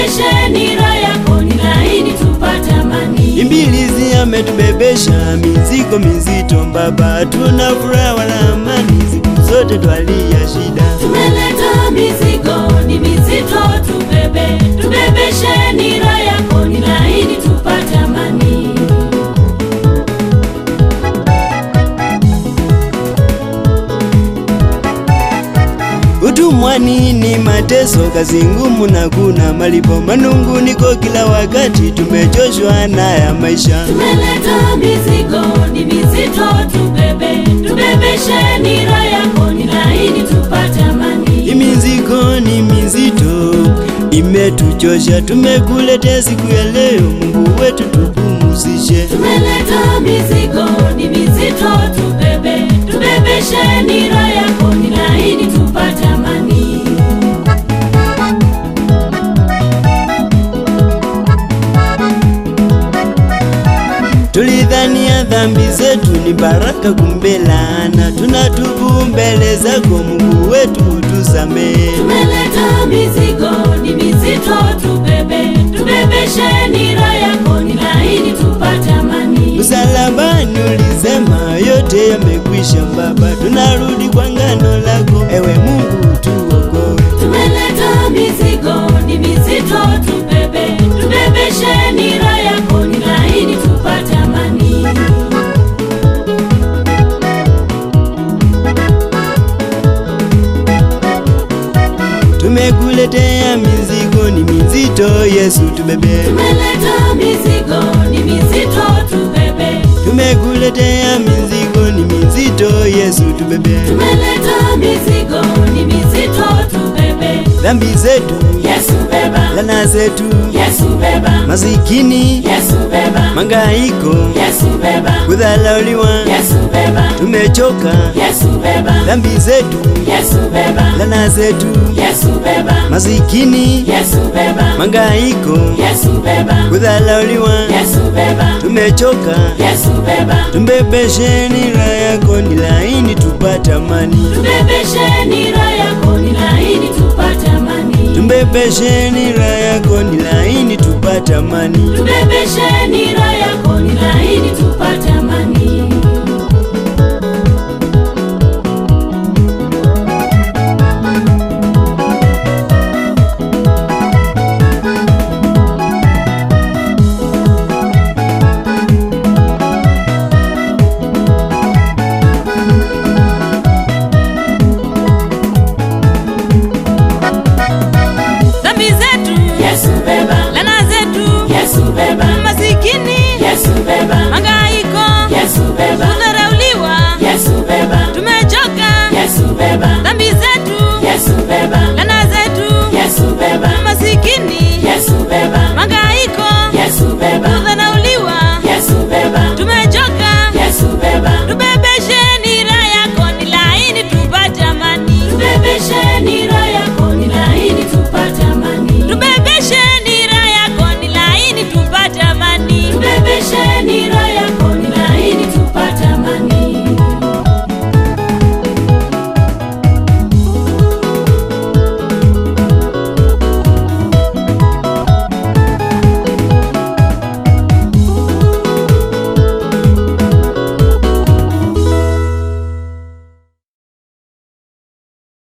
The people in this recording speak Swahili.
tubebeshe nira yako ni laini tupate amani. Ibilisi ametubebesha mizigo mizito Baba, tuna furaha wala amani, siku zote twalia shida. Tumeleta mizigo ni mizito, tubebeshe nira yako ni laini tupate amani. Utumwani ni mateso, kazi ngumu na kuna malipo, manunguniko kila wakati, tumechoshwa na ya maisha. Tumeleta mizigo ni mizito, tubebeshe nira yako ni laini tupate amani. Mizigo ni mizito, imetuchosha, tumekuletea siku ya leo, Mungu wetu tupumzishe. Tumeleta mizigo ni mizito, tubebeshe nira yako ni laini tupate amani. Tulidhania dhambi zetu ni baraka, kumbe laana, tunatubu mbele zako, Mungu wetu utusamehe. Tumeleta mizigo ni mizito, tubebeshe nira yako ni laini tupate amani. Msalabani ulisema yote yamekwisha Baba, tunarudi kwa ngano lako, ewe Mungu tuokoe. Tumeleta mizigo ni mizito, tubebeshe nira yako ni laini tupate amani. Tumekuletea mizigo ni mizito, Yesu tubebe. Tumeleta mizigo ni mizito, Tumekuletea mizigo ni mizito, Yesu tubebe. Tumeleta mizigo ni mizito, Dhambi zetu Yesu beba, laana zetu Yesu beba, masikini Yesu beba, mangaiko Yesu beba, kudhalauliwa Yesu beba, tumechoka. Yesu beba, Dhambi zetu Yesu beba, laana zetu Yesu beba, masikini Yesu beba, mangaiko Yesu beba, kudhalauliwa Yesu beba, tumechoka. Yesu beba, Tumbebeshe nira yako ni laini tupate amani. tubebeshe nira yako ni laini tupate amani. Tumbebeshe nira yako ni laini tupate amani. Tubebeshe nira yako ni laini tupate amani.